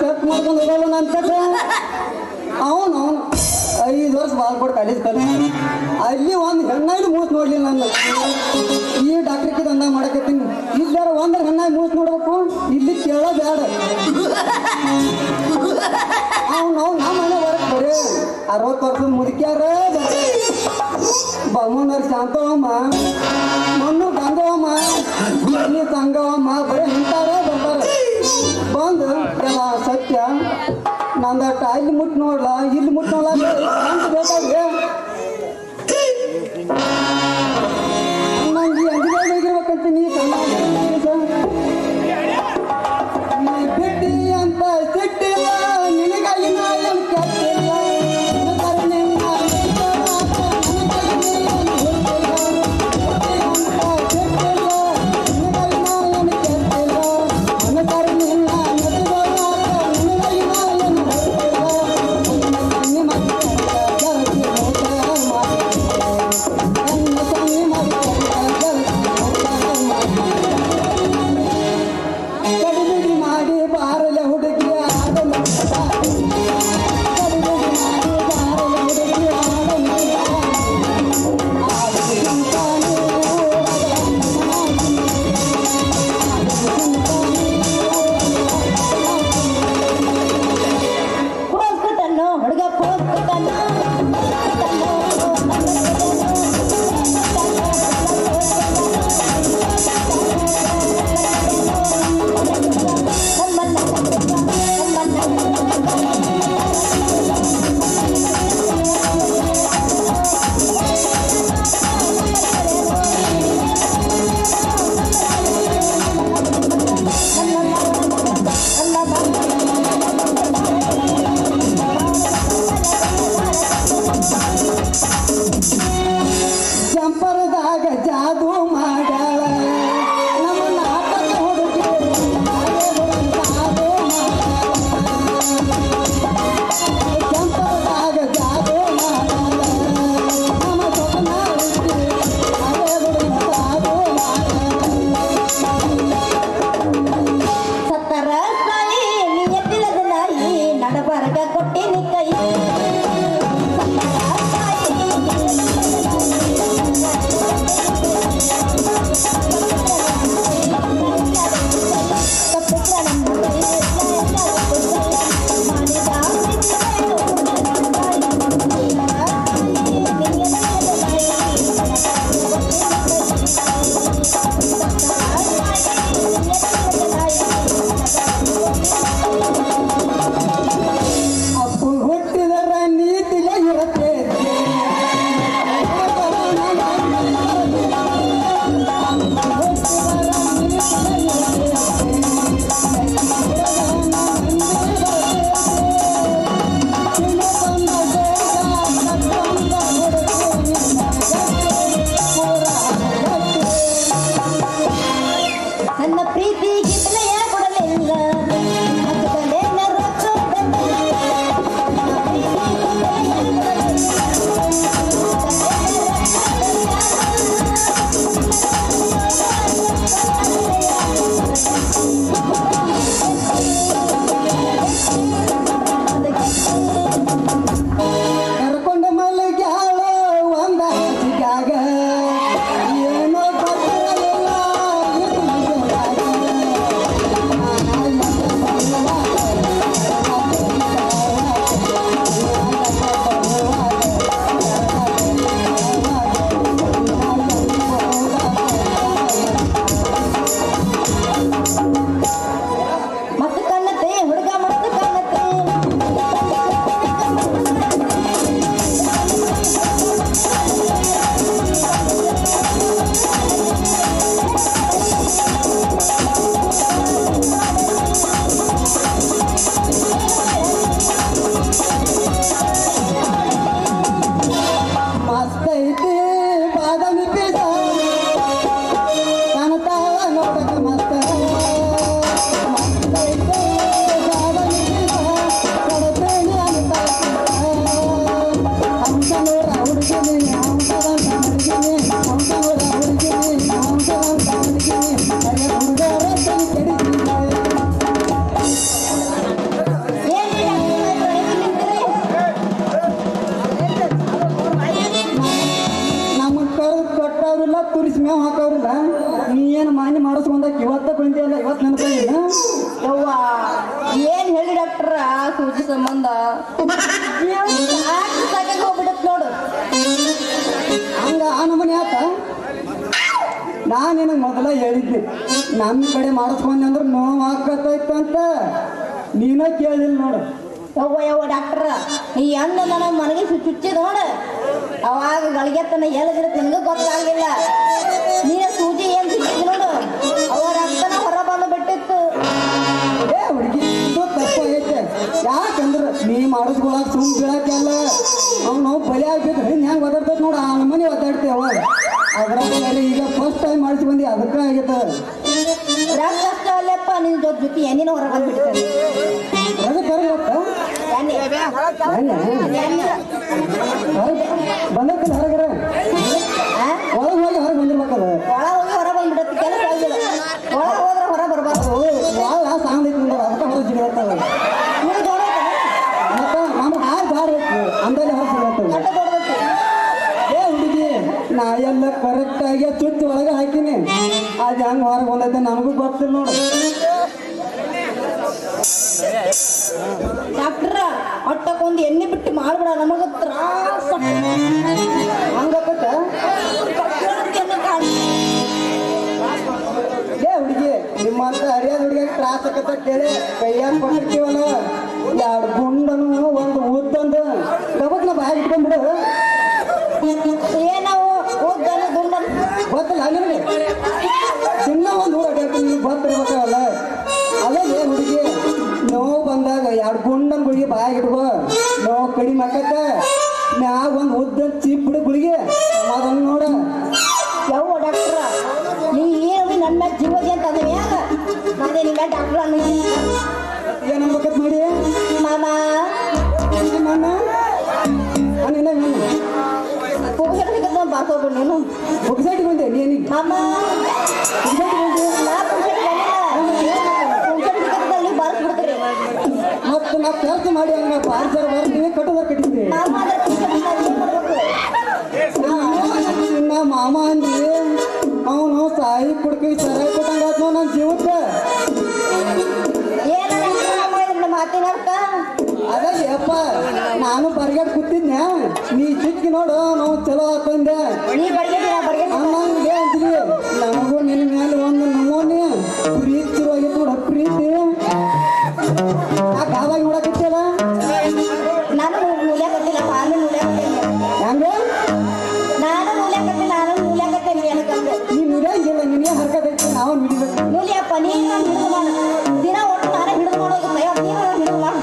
Check ಮಾಡ್ಕೊಂಡು ಹೋಗಲ್ಲ ನನ್ನ ಕಟ್ಟ ಅವನು 5 ವರ್ಷ ಬಾಲ್ಕೋಟ್ ಕಾಲೇಜ್ ಕಲ್ ಅಲ್ಲಿ ಒಂದು ಹೆಣ್ಣಾಗಿ ಮೂಸ್ ನೋಡ್ಲಿಲ್ಲ ನನ್ನ ಈ ಡಾಕ್ಟ್ರಿಗೆ ದಂಡ ಮಾಡಕತ್ತೀನಿ ಇಲ್ಲಾರ ಒಂದ್ರ ಹೆಣ್ಣಾಗಿ ಮೂಸ್ ನೋಡ್ಬೇಕು ಇಲ್ಲಿ ಕೇಳೋ ಬೇಡ ಅವ್ನು ನಮ್ಮ ಮನೆ ಹೊರಗೆ ಬರೀ 60 ವರ್ಷದ ಮುದುಕ್ಯಾರ ಬಮ್ಮನವ್ರು ಶಾಂತವಮ್ಮ ಮಣ್ಣು ಗಂಗವಮ್ಮ ನೀ ಸಂಗವಮ್ಮ ಬರೀ ನಿಂತಾರ ಬರ್ತಾರೆ ಬಂದು ಎಲ್ಲ ಸತ್ಯ ನಂದಟ್ಟ ಅಲ್ಲಿ ಮುಟ್ಟು ನೋಡ್ಲ ಇಲ್ಲಿ ಮುಟ್ಟು ನೋಡ್ಲ ಅಂತ ಬೇಕಾದ್ರೆ ನಂಗೆ ಅಂಗಡಿಯಾಗಿರ್ಬೇಕಂತ ನೀ ಬಿಟ್ಟಿ ಅಂತ ಸಿಟ್ಟಿಲ್ಲ ನಿನಗಾಗಿ ನಾ ಏನು ಕೆಟ್ಟಿಲ್ಲ Come on. ಅಂದ ಹೋಗ್ಬಿಡತ್ ನೋಡು. ಹಂಗ ಆ ನಮೂನಿ ಆತ. ನಾನು ನಿನಗೆ ಮೊದಲ ಹೇಳಿದ್ದೆ ನಮ್ಮ ಕಡೆ ಮಾಡಿಸ್ಕೊಂಡೆ ಅಂದ್ರೆ ನೋವು ಆಕತ್ತೈತಂತ. ನೀನ ಕೇಳಿಲ್ಲ ನೋಡು. ಯವ್ವ ಡಾಕ್ಟ್ರ ಈ ಅಣ್ಣ ನನ್ನ ಮನೆಗೆ ಚುಚ್ಚಿದ ನೋಡು. ಅವಾಗ ಗಳಿಗೆತ್ತನ ಹೇಳಿದ್ರೆ ನಿನಗೂ ಗೊತ್ತಾಗಿಲ್ಲ. ನೀನ ಸೂಜಿ ಏನ್ ಸಿಕ್ಕಿದ್ ನೋಡು, ಅವ ರಕ್ತನ ಹೊರ ಬಂದು ಬಿಟ್ಟಿತ್ತು. ಏ ಹುಡುಗಿ ಇದು ತಪ್ಪಾಗೈತೆ. ಯಾಕಂದ್ರೆ ನೀ ಮಾಡಿಸ್ಕೊಳಕ್ ಸುಮ್ ಬೀಳಕ್ಕೆಲ್ಲ ನಾವು ಬಲಿ ಆಗ್ಬಿಟ್ಟು ಹೆಂಗೆ ಒದಾಡ್ತೈತೆ ನೋಡು. ಆ ನಮ್ಮನೆ ಒದ್ದಾಡ್ತೇವ. ಅದ್ರ ಮೇಲೆ ಈಗ ಫಸ್ಟ್ ಟೈಮ್ ಮಾಡಿಸಿ ಬಂದಿ, ಅದಕ್ಕೆ ಆಗೈತೆ. ರಕ್ತ ಅಲ್ಲಪ್ಪ ನಿನ್ ಜೊತೆ ಎಣ್ಣಿನ ಹೊರ ಬಂದ್ಬಿಡ್ತಾರೆ. ಹೊರಗೆ ಬರಲತ್ತ ಬಂದೈತಿಲ್ಲ ಹೊರಗರ ಒಳಗೆ ಹೋಗಿ ಹೊರಗೆ ಬಂದಿರ್ಬೇಕಲ್ಲ. ಒಳ ಹೋಗಿ ಹೊರ ಬಂದ್ಬಿಡತ್ತೆ, ಕೆಲಸ ಆಗಿಲ್ಲ. ಒಳ ಹೋದ್ರೆ ಹೊರ ಬರ್ಬಾರ್ದು. ಭಾಳ ಸಾಂಗ್ ಐತಿ ನೋಡ, ಅದಕ್ಕೆ ಹೊರಗೆ ಜಿಗಿರ್ತವೆ. ಮತ್ತೆ ನಮ್ಮ ಹಾಲು ಭಾಳ ಐತಿ ಅಂದಲ್ಲಿ ಹೊರಗೆ ಸಿಗತ್ತವೆ. ಏ ಹುಡುಗಿ ನಾ ಎಲ್ಲ ಕರೆಕ್ಟಾಗಿ ಚುಚ್ಚಿ ಒಳಗೆ ಹಾಕಿನಿ. ಅದು ಹೆಂಗೆ ಹೊರಗೆ ಬಂದೈತೆ ನನಗೂ ಗೊತ್ತಿಲ್ಲ ನೋಡು. ಡಾಕ್ಟ್ರ ಒಟ್ಟಕ್ಕೊಂದು ಎಣ್ಣೆ ಬಿಟ್ಟು ಮಾಡ್ಬಿಡ, ನಮಗ ತ್ರಾಸ ಹಂಗತ್ತ. ಏ ಹುಡುಗಿ ನಿಮ್ಮಂತ ಹರಿಯಾದ ಹುಡುಗಿಯಾಗ ತ್ರಾಸ ಆಕತ್ತ ಕೇಳಿ ಕೈಯಾಗ ಕೊಟ್ಟಿರ್ತೀವಲ್ಲ, ಎರಡು ಗುಂಡನು ಒಂದು ಉದ್ದಂದು ಗಬಕ್ನ ಬಾಯಿ ಇಟ್ಕೊಂಡ್ಬಿಡು. ಏನವು ಉದ್ದನು ದುಂಡನು ಗೊತ್ತಿಲ್ಲ ನಿನಗೆ? ಚಿನ್ನ ಒಂದು ಊರು ಅಡ್ಯಾಡ್ತೀನಿ, ನಿಮ್ಗೆ ಗೊತ್ತಿರ್ಬೇಕಲ್ಲ. ಅದೇ ಹುಡುಗಿ ನೋವು ಬಂದಾಗ ಎರಡು ಗುಂಡನ ಗುಳಿಗೆ ಬಾಯಿಗೆ ಇಟ್ಕೋ, ನೋವು ಕಡಿಮೆ ಆಕತ್ತ. ಮ್ಯಾಗ ಒಂದು ಉದ್ದ ಚೀಪಿಡು ಗುಳಿಗೆ ಅದನ್ನು ನೋಡ. ಯಾವ ಡಾಕ್ಟ್ರ ನೀ ಏನು ನನ್ನ ಮೇಲೆ ಜೀವದಿ ಅಂತ ಅದ ಯಾಕ ನಾನೇ ನಿನ್ನ ಡಾಕ್ಟ್ರ ಏನನ್ಬೇಕತ್ ಮಾಡಿ ಮಾಮ ಮಾಮ ಪುಗ್ಸಟ್ ಸಿಗತ್ತ ಬಾರ್ಸೋದು ನೀನು ಒಗ್ಸೈಟ್ ಬಂದೆ ನೀನಿಗೆ ಮಾಮ ನಾ ಪುಗ್ಸಟ್ ಸಿಗತ್ತಲ್ಲಿ ಬಾರಿಸ್ಬಿಡ್ತೀರಿ. ಮತ್ತು ನಾವು ಕೆಲಸ ಮಾಡಿ ಹಂಗ ಪಾರ್ಸರ್ ಬರ್ತೀವಿ, ಕಟ್ಟೋದರ್ ಕಟ್ಟಿದ್ವಿ. ಮಾಮ ಅದ್ರ ಪುಗ್ಸಟ್ ಏನ್ ಮಾಡ್ಬೇಕು? ಇನ್ನ ಮಾಮ ಅಂದ್ರಿ ಅವನು ಸಾಯಿ ಕುಡ್ಕಿ ಸರಾಯಿ ಕೊಟ್ಟಂಗಾತ್ ನನ್ನ ಜೀವಕ್ಕೆ. ಏನ ಮಾತಿನ ಅರ್ಥ? ಅದಪ್ಪ ನಾನು ಬರ್ಗೇಟ್ ಕೂತಿದ್ನೆ, ನೀ ಚಿಕ್ಕಿ ನೋಡು ನಾವು ಚಲೋ ಹಾಕೊಂಡೆ. ನೀ ಹಂಗೆ ಅಂತೀವಿ. ನಮಗೂ ನಿನ್ನ ಮೇಲೆ ಒಂದು ನಮೂನಿ ಪ್ರೀತಿ ಶುರುವಾಗಿತ್ತು ನೋಡ, ಪ್ರೀತಿ. ಯಾಕೆ ಆವಾಗ ನೋಡಕತ್ತಿಲ್ಲ? ನಾನು ನೂಲ್ಯಾಕತ್ತಿಲ್ಲ, ನಾನು ನೂಲ್ಯಾಕತ್ತೇನೆ. ಹೆಂಗ ನಾನು ನೂಲ್ಯಾಕತ್ತೀನಿ, ನಾನು ನೂಲ್ಯಾಕತ್ತೇನೆ ಏನಕ್ಕಂದ್ರೆ ನೀ ನುಡಿಯಂಗಿಲ್ಲ, ನೀನೇ ಹರ್ಕತೈತಿ, ನಾವು ನುಡಿಬೇಕು. ನೂಲಿಯಪ್ಪ ನೀನು ನಾನು ಹಿಡಿದು ಮಾಡು, ದಿನ ಒಟ್ಟು ನಾನೇ ಹಿಡಿದು ಮಾಡೋದು ಭಯ, ನೀನು ನಾನು ಹಿಡಿದು ಮಾಡು.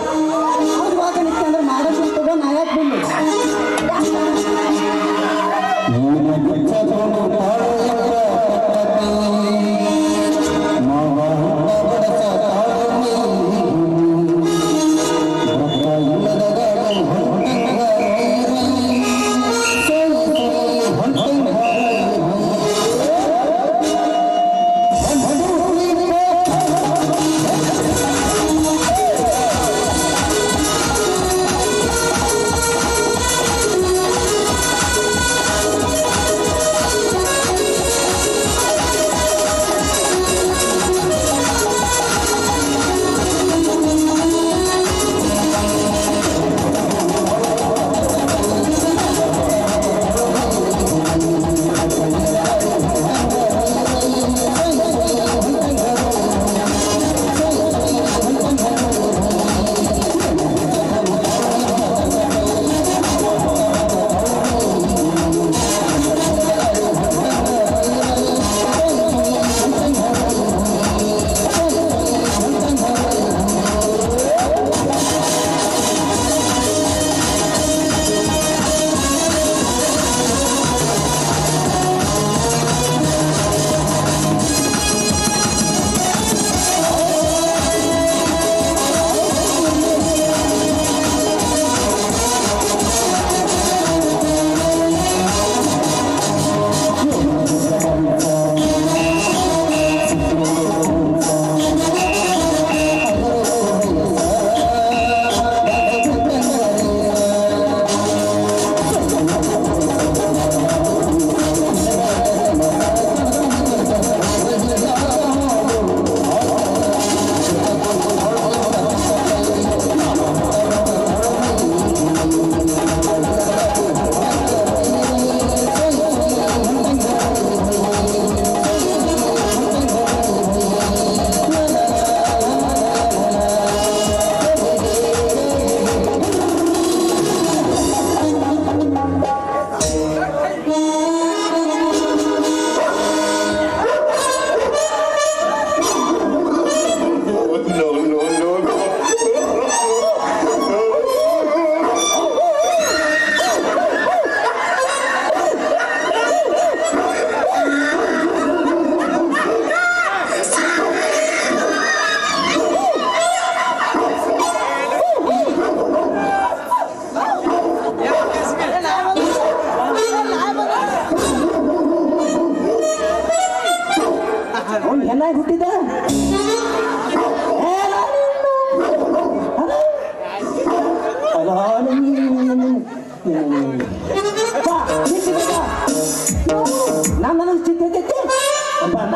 ಅವ್ರು ವಾಕನಿತ್ತು ಅಂದ್ರೆ ಮಾಡೋದು ನಾ ಯಾಕೆ ಬಂದು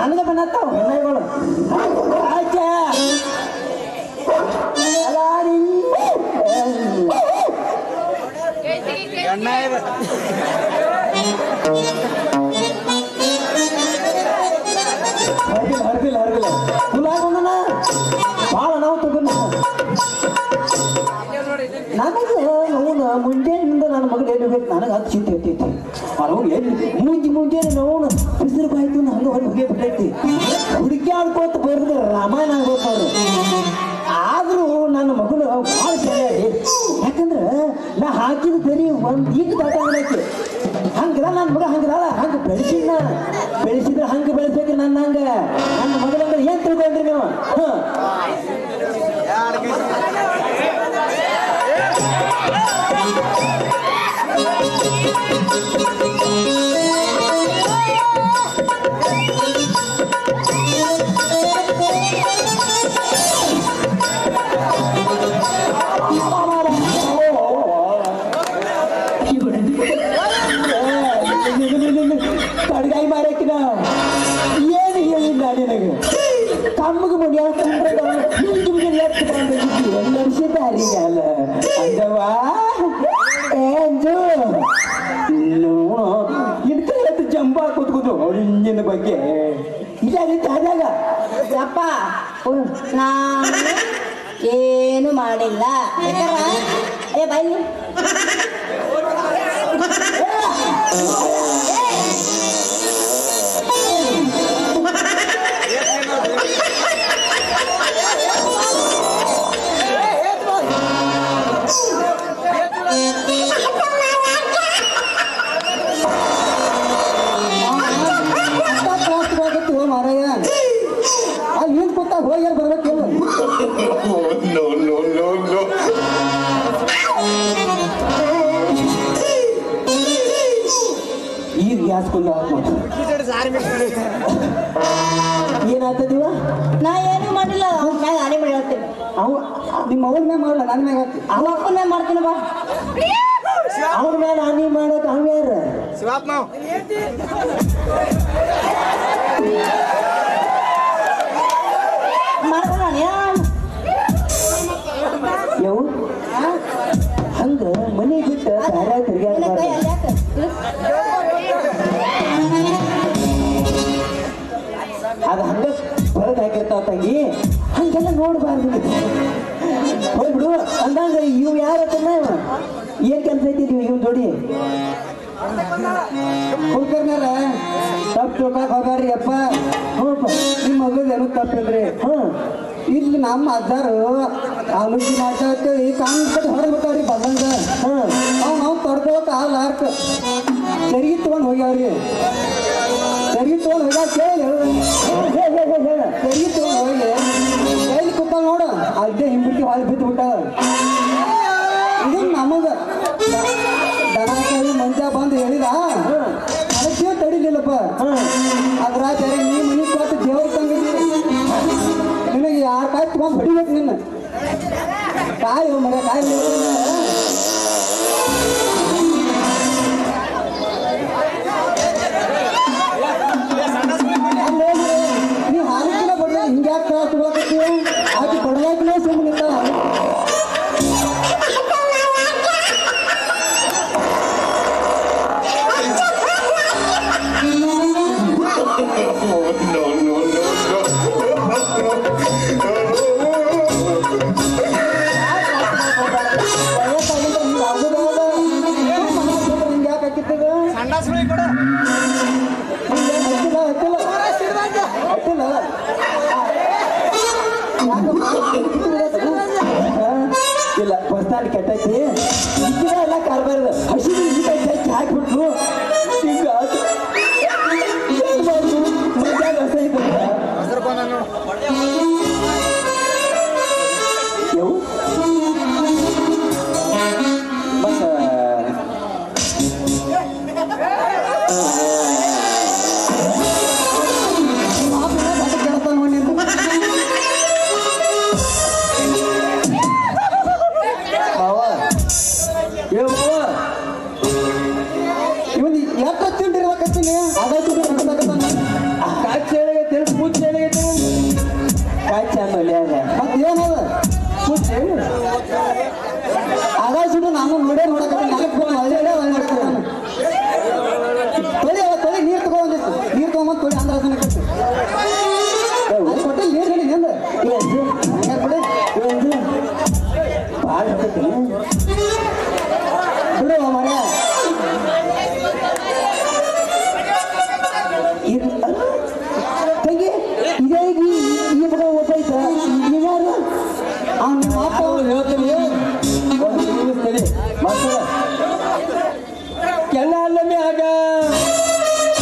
ನನಗೆ ಬಂದತ್ತಾವ ಹೆಣ್ಣಗಳು ಆಚೆ ಹರ್ದಿಲ್ಲ ಹುಲಾಗೊಂಡನ ಭಾಳ ನಾವು ತಗೊಂಡ ನನಗೆ ಅವನು ಮುಂಜಾನಿಂದ ನನ್ನ ಮಗಳು ಎಲ್ಲಿ ಬೇಕು ನನಗೆ ಅದು ಚಿಂತೆ ಇರ್ತೈತಿ ಅವ್ನು ಎಲ್ಲಿ ಮುಂಜಾನೆ ನೋವು ಬಿಸಿಲು ಬಾಯ್ತು ಹಂಗೆ ಹೊರಗೆ ಹೋಗಿ ಬಿಟ್ಟೈತಿ ಹುಡುಕಿ ಆಡ್ಕೋತ ಬರೆದ್ರೆ ರಾಮಾಯಣ ಆಗೋತಾರು ಆದರೂ ನನ್ನ ಮಗಳು ಭಾಳ ಚೆನ್ನಾಗಿ ಯಾಕಂದ್ರೆ ನಾ ಹಾಕಿದ ಬರೀ ಒಂದು ಈಗ ದಾಟಾಗಲೈತಿ ಹಂಗಿಲ್ಲ ನನ್ನ ಮಗ ಹಂಗಿಲ್ಲ ಹಂಗೆ ಬೆಳೆಸಿದ್ರೆ ಹಂಗೆ ಬೆಳೆಸ್ಬೇಕು ನನ್ನ ಮಗಳಂದ್ರೆ ಏನು ತಿಳ್ಕೊಂಡ್ರಿ ನೀವು ಕಡ್ಗಾಯಿ ಮಾರಕಿನ ಏನು ಹೇಳಿಲ್ಲ ನಿನಗೆ ಕಮ್ಮಗೆ ಮುಡಿಯ ನಡೆಸಿದ್ದಾರೀಗಲ್ಲ ಅಂದವಾ ಏಂಜು ಇಡ್ಕತ್ತು ಜಂಬ ಕೂತ್ಕೋದು ಅವಳು ಇಂಜಿನ ಬಗ್ಗೆ ಇಲ್ಲ ಆದಾಗ ಅಪ್ಪ ನಾನು ಏನು ಮಾಡಿಲ್ಲ ಏ ಬೈಲಿ ಮಾರಾಯ ಅಲ್ಲಿ ಏನ್ ಗೊತ್ತಾಗ ಹೋಗ್ಯಾರ ಬರ್ಬೇಕಿಲ್ಲ ಈಗ ಗ್ಯಾಸ್ ಕುಲ್ಲ ಏನಾಗ್ತದಿವ ನಾ ಏನು ಮಾಡಿಲ್ಲ ಮ್ಯಾಗ ಆನೆ ಮಾಡಿ ಹೇಳ್ತೀನಿ ಅವ ನಿಮ್ಮ ಅವನ ಮ್ಯಾಗ ಮಾಡಲ್ಲ ನನ್ನ ಮ್ಯಾಗ ಹಾಕ್ತಿ ಅವ ಅಪ್ಪನ ಮ್ಯಾಗ ಮಾಡ್ತೀನಿ ಬಾ ಅವ್ರ ಮ್ಯಾಲ ಹಾನಿ ಮಾಡೋದು ಅವ ಯಾರ ಮಾಡ್ಕೊಳ್ಳೋಣ ಯವು ಹಂಗ ಮನೆ ಬಿಟ್ಟು ಬೇರೆ ತಿರ್ಗಾಡ್ಬಾರ್ದು ಅದು ಹಂಗ ಹೊರಗೆ ಹಾಕಿರ್ತಾವ ತಂಗಿ ಹಂಗೆಲ್ಲ ನೋಡ್ಬಾರ್ದು ಹೋಗ್ಬಿಡು ಅಂದಂಗ ಇವು ಯಾರತ್ತನ್ನ ಏನ್ ಕೆಲಸ ಐತಿ ನೀವು ಇವ್ ಜೋಡಿ ಕುಲ್ಕರ್ನಾರ ತಪ್ಪು ತಿಳ್ಕೊಳಕ್ ಹೋಗ್ಯಾರ್ರಿ ಅಪ್ಪ ಹ್ಞೂಪ್ಪ ನಿಮ್ಮ ಮಗದ ಏನೂ ತಪ್ಪಿಲ್ರಿ ಇಲ್ಲಿ ನಮ್ಮ ಅಜ್ಜಾರು ಆಲೂಜಿ ಮಾತಾಡ್ತೇವೆ ಕಾಂಗ್ರೆಸ್ ಹೊರಡ್ಬೇಕಾವ್ರಿ ಬಂದಂಗ ನಾವು ತಡ್ಕೊಳಕ್ ಆಗ್ಲಾರ್ಕ ಸರಿಗೆ ತಗೊಂಡ್ ಹೋಗ್ಯಾವ್ರಿ ಸರಿಗೆ ತಗೊಂಡ್ ಹೋಗ್ಯಾರ ಕೇಳಿ ಸರಿಗೆ ತಗೊಂಡ್ ಹೋಗಿ ಕೈಲಿ ಕೂತಾವ ನೋಡು ಅಜ್ಜೆ ಹಿಂಬಿಟ್ಟು ಹಾಲು ಬಿದ್ದು ಬಿಟ್ಟ ಇದು ನಮಗ ದನ ಕೈ ಮಂಜ ಬಂದು ಹೇಳಿದ ಅದಕ್ಕೆ ತಡಿಲಿಲ್ಲಪ್ಪ ಅದ್ರ ಬೇರೆ ನೀ ಮನೆ ಕೊಟ್ಟು ದೇವ್ರ ತಂಗಿದ್ದೀರಿ ನಿನಗೆ ಯಾರ ಕಾಯಿ ತಗೊಂಡು ಹೊಡಿಬೇಕು ನಿನ್ನ ಕಾಯಿ ಮರ ಕಾಯಿ ನೀ ಹಾಲಿನ ಬಡ್ದ ಹಿಂಗ್ಯಾಕೆ ತಗೋಕತ್ತೀವ ಅದು ಬಡವಾಗ್ಲೇ ಸುಮ್ಮನೆ ಇಲ್ಲ ಬಸ್ತಾಡಿ ಕೆಟ್ಟೈತಿ ಎಲ್ಲ ಕಾರ್ಬಾರ್ದು ಹಸಿರು ಹೆಚ್ಚು ಹಾಕ್ಬಿಟ್ರು ಹಿಂಗ ಮಜಾ ರಸ ಯವು ಬಸ್ ಇವನ್ ಎಷ್ಟು ತಿಂಡಿರ್ಬೇಕ ಆಗ್ತೈತಿ ಬಿಡು ಮರ ತಂಗಿ ಇದೇ ಈ ಮಗ ಓದೈತ ನೀವ್ಯಾರು ಅವ್ನ ಮಾತು ಹೇಳ್ತೀನಿ ಕೆನಾಲ ಮ್ಯಾಗ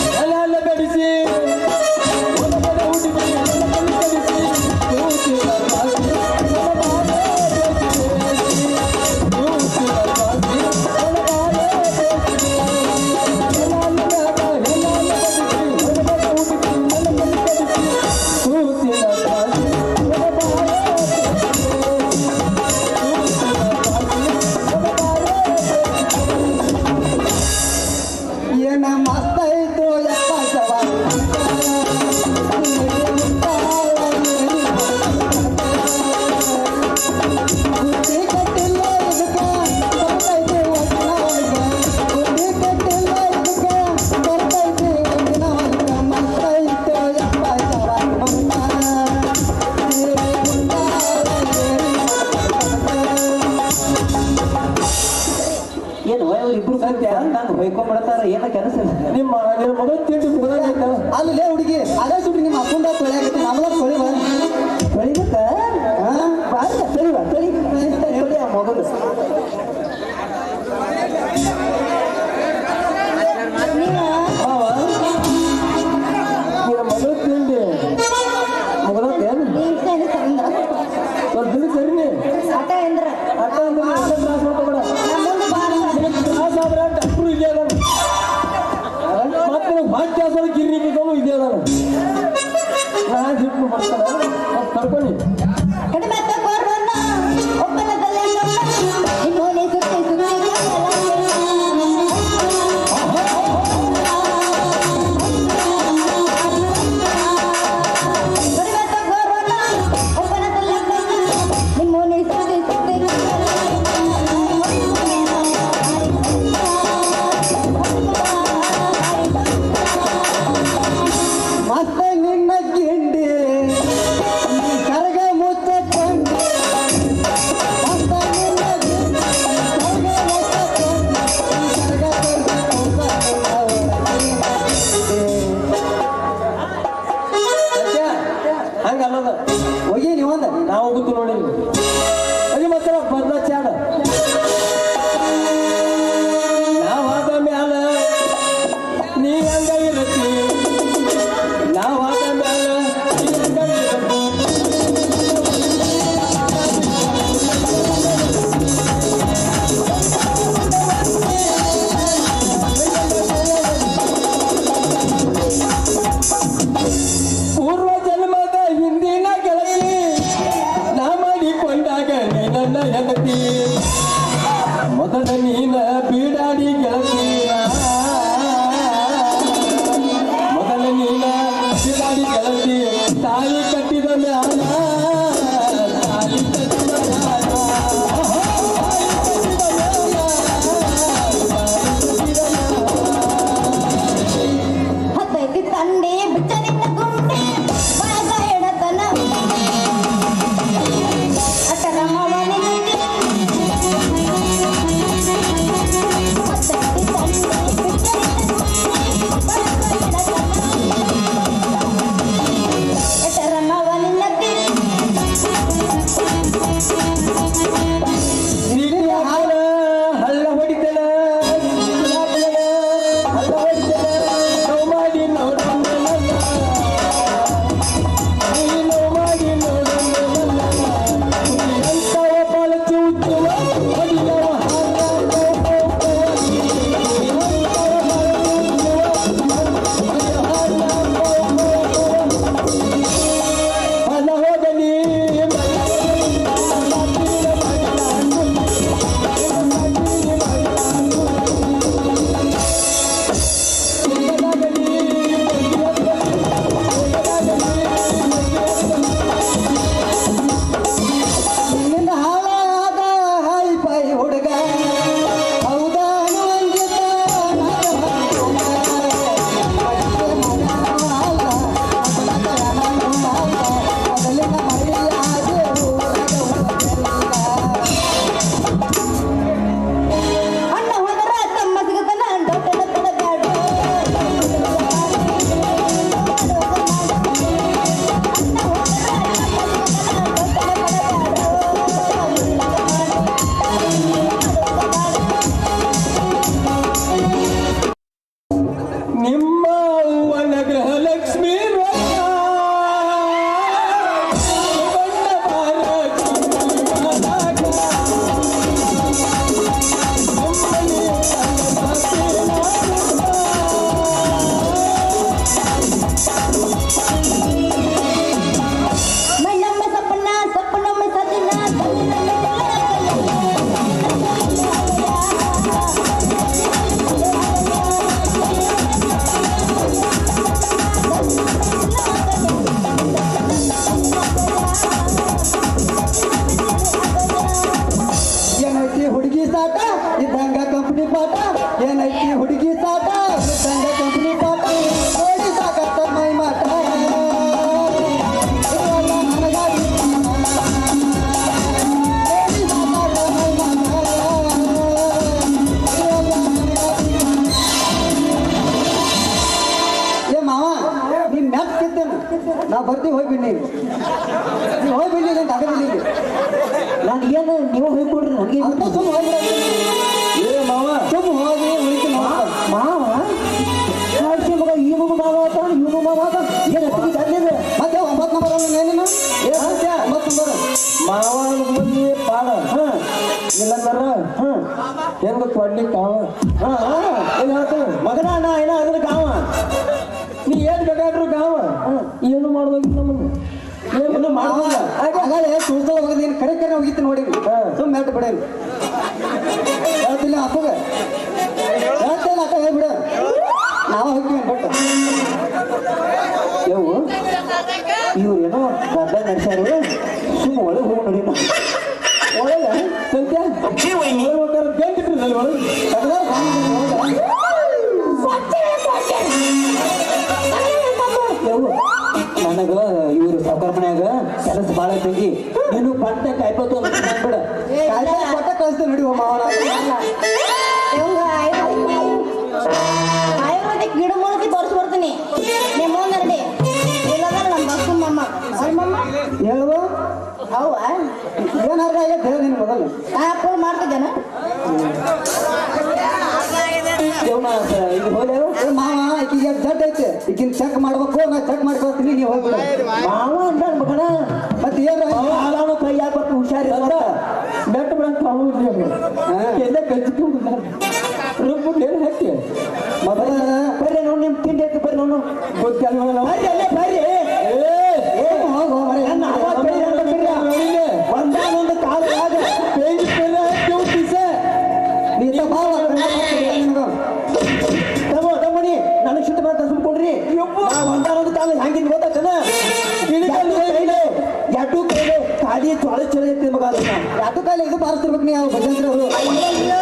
ಕೆನಾಲ ಬೆಡಿಸಿ ಏನ ಮಸ್ತ ಇತ್ತು ಯಪ್ಪ ಜವಾನ್ ಬುದ್ಧಿ ಕಟ್ಟಿಲ್ಲ ಇದಕ್ಕ ಬರ್ತೈತಿ ಒಟ್ಟಿನ ಒಳಗ ಬುದ್ಧಿ ಕಟ್ಟಿಲ್ಲ ಇದಕ್ಕ ಬರ್ತೈತಿ ಒಟ್ಟಿನ ಒಳಗ ಮಸ್ತ ಇತ್ತು ಯಪ್ಪ ಜವಾನ್ ಏನು ಇಬ್ರು ಸತ್ಯ ನಾನು ಹೊಯ್ಕೊಂಡ್ಬಿಡ್ತಾರ ಏನ ಕೆಲಸ ಇಲ್ಲ ನಿಮ್ಮ ಮಗ ತಿಂಡಿ ಅಲ್ಲೇ ಹುಡುಗಿ ಅದೇ ಸುಟ್ಟು ನಿಮ್ಮ ಅಕ್ಕಂದ ತೊಳೆಯಾಗತ್ತೆ ನಮ್ಮದ ತೊಳಿವ ತೊಳಿಬೇಕ ಬಾರ ತೊಳಿವ ತೊಳಿ ತೊಳಿ ಆ ಮಗದು ನಿನ್ನ ಮಗಳು ತಿಂಡಿ ಮುಗದತ್ತೇನು ದಿನ ಸರಿನಿ ಆಟ ಎಂದ್ರ ಅಟ್ಟ ಅಂದ್ರೆ ತ್ರಾಸ ಮಾಡ್ಕೊಬೇಡ ತ್ರಾಸ ಆದ್ರೆ ಡಾಕ್ಟ್ರು ಇದೆ ಅದಾನ ಮತ್ತೆ ಭಾಗ್ಯ ಗಿರ್ನಿ ಬಿದ್ದವನು ಇದೆ ಅದಾನ ನಾನು ಹಿಟ್ಟು ಮಾಡ್ತಾನ ಕರ್ಕೊಳ್ಳಿ ಕಡಿಮೆ ತಗೋರನ್ನ ಒಪ್ಪನದಲ್ಲೇ ಇನ್ನೋನೆ ಸುತ್ತಿ ಸುತ್ತಿ ಕಡಿಮೆ ತಗೋರನ್ನ ಒಪ್ಪನದಲ್ಲೇ ನಿಮ್ಮೋನೆ ಸುತ್ತಿ ಸುತ್ತಿ ಮತ್ತೆ ನಿನ್ನ ಗಿಂಡಿ ಕರಗ ಮುಚ್ಚಿಕೊಂಡು ಮತ್ತೆ ನಿನ್ನ ಗಿಂಡಿ ಕರಗ ಮುಚ್ಚಿಕೊಂಡು ಕರಗ ಹಂಗಲ್ಲದ ಹೋಗಿ ನೀವೊಂದ ನಾವು ಹೋಗುತ್ತು ನೋಡಿ ಅದೇ ಮಾತ್ರ ಬರ್ದ ಚಾಡ ನಾವಾದ ಮ್ಯಾಲ ನೀ ಹಂಗ ಇರತ್ತಿ ನಾವಾದ ಮ್ಯಾಲ ನೀ ಹಂಗ ಇರತ್ತಿ ಪೂರ್ವ ಜನ್ಮದ ಹಿಂದಿನ ಗೆಳತಿ ನಾ ಮಾಡಿಕೊಂಡಾಗ ನೀ ನನ್ನ ಹೆಂಡತಿ ಮೊದಲ ನೀನ ಬೀಡಾಡಿ ಗೆಳತಿ ಮೊದಲ ನೀನ ಬೀಡಾಡಿ ಗೆಳತಿ ತಾಳಿ ಕಟ್ಟಿದ ಮ್ಯಾಲ ತಾಳಿ ಕಟ್ಟಿದ ಮ್ಯಾಲ ಹತ್ತೈತಿ ತಂಡೆ ಬಿಟ್ಟನಿಂದ ಗುಂಡೆ ಬಾಗ ಎಡತನ ಅಟರ ಮಾವನಿಗೆ ಹತ್ತೈತಿ ತಂಡೆ ನೀವು ಹೋಗಿ ಬಿಡ್ಲಿಲ್ಲ ಅಂತ ಆಗದಿಲ್ಲ ನಾನು ಏನು ನೀವು ಹೋಗ್ಕೊಡ್ರಿ ನನಗೆ ಅಂತ ಸುಮ್ಮ ಹೋಗ್ಬಿಡ ಏ ಮಾವ ಸುಮ್ಮ ಹೋಗಿ ಉಳಿತು ಮಾವ ಆಯ್ತು ಮಗ ಈ ಮಗು ಮಾವ ಆತ ಇವನು ಮಾವ ಆತ ಏನು ಹತ್ತಿಗೆ ಅಲ್ಲಿದೆ ಮತ್ತೆ 9 ನಂಬರ್ ಏನೇನು 9 ನಂಬರ್ ಮಾವ ಬಂದಿ ಪಾಡ ಇಲ್ಲಂದಾರ ಹೆಂಗ ಕೊಡ್ಲಿ ಕಾವ ಏನು ಹೇಳ್ತು ಮಗನ ಅಣ್ಣ ಏನ ಅದ್ರ ಕಾವ ನೀ ಏನ್ ಬೇಕಾದ್ರೂ ಕಾವ ಏನು ಮಾಡ್ಬೇಕಿಲ್ಲ ನಮ್ಮನ್ನು ಏನು ಮಾಡೋದಿಲ್ಲ ಹಾಗಾದ್ರೆ ಸುಳ್ಸಲ ಹೋಗೋದೇನು ಕರೆ ಕರೆ ಹೋಗಿತ್ತು ನೋಡಿ ಸುಮ್ಮನೆ ಹೇಳ್ತು ಬಿಡ ಹೇಳ್ತಿಲ್ಲ ಅಪ್ಪಗ ಹೇಳ್ತಿಲ್ಲ ಅಕ್ಕ ಹೇಳ್ಬಿಡ ನಾವು ಹೋಗ್ತೀವಿ ಬಟ್ ಯವು ಇವ್ರೇನೋ ಗದ್ದ ನಡೆಸ್ಯಾರು ಸುಮ್ಮ ಒಳಗೆ ಹೋಗಿ ನೋಡಿ ಒಳಗೆ ಸತ್ಯ ಒಳಗೆ ಯವು ನನಗ ಇವ್ರು ಸಾವುಕಾರ ಮನ್ಯಾಗ ಕೆಲಸ ಭಾಳ ಐತಿ ನೀನು ಪಂಟ ಕಾಯ್ಕೋತ ಬಿಡ ಕೊಟ್ಟ ಕಳಿಸ್ತೀವಿ ನೋಡಿ ಮಾವನ ಆಯುರ್ವೇದಿಕ್ ಗಿಡ ಮೂಲಕ ತೋರಿಸಿ ಬರ್ತೀನಿ ನಿಮ್ಮ ಮುಂದೆ ಇಲ್ಲದ ನಮ್ಮ ಬಸ್ಸು ಮಮ್ಮ ಅವ್ರ ಮಮ್ಮ ಹೇಳುವ ಅವ ಏನಾರ ಆಗೈತೆ ಹೇಳಿ ನಿನ್ ಮೊದಲು ಫೋನ್ ಮಾಡ್ತಿದ್ದೇನ ಇದು ಹೋದ ಮಾವ ಈಕಿಗೆ ಜಡ್ ಐತೆ ಈಗಿನ ಚೆಕ್ ಮಾಡ್ಬೇಕು ನಾ ಚೆಕ್ ಮಾಡ್ಕೊಳ್ತೀನಿ ನೀವು ಹೋಗ್ಬಿಡ ಮಾವ ಅಂದ ಮಗನ ಮತ್ತೆ ಏನು ಆರಾಮ ಕೈ ಹಾಕ್ಬೇಕು ಹುಷಾರಿಲ್ಲ ಮೆಟ್ಟು ಬಿಡಂತ ಎಲ್ಲ ಕಚ್ಚಿಕೊಂಡು ರುಬ್ಬು ಏನು ಹಾಕಿ ಮೊದಲ ಬರ್ರಿ ನೋಡಿ ನಿಮ್ ತಿಂಡಿ ಐತಿ ಬರ್ರಿ ನೋಡು ಗೊತ್ತಲ್ಲ ಬರ್ರಿ ಅಲ್ಲೇ ಬರ್ರಿ ಹೋಗೋ ಮರೆ ಒಂದಾನೊಂದು ಕಾಲದಾಗ ನೀತ ಬಾವ ತಮ್ಮನಿ ನನಗೆ ಶಿಟ್ಟು ಬಂತ ಸುಮ್ಕೊಡ್ರಿ ಒಂದಾನೊಂದು ಕಾಲ ಹಂಗಿದ್ ಗೊತ್ತಾಗ್ತದ ಎರಡು ಕೈಲೆ ಖಾಲಿ ಚೊಳೆ ಚೊಳೆ ಐತಿ ಮಗ ಅದನ್ನ ಯಾತು ಕಾಲ ಇದು ಬಾರಿಸ್ತಿರ್ಬೇಕು ನೀವು ಭಜಂತ್ರಿ ಅವರು ಅಯ್ಯಯ್ಯೋ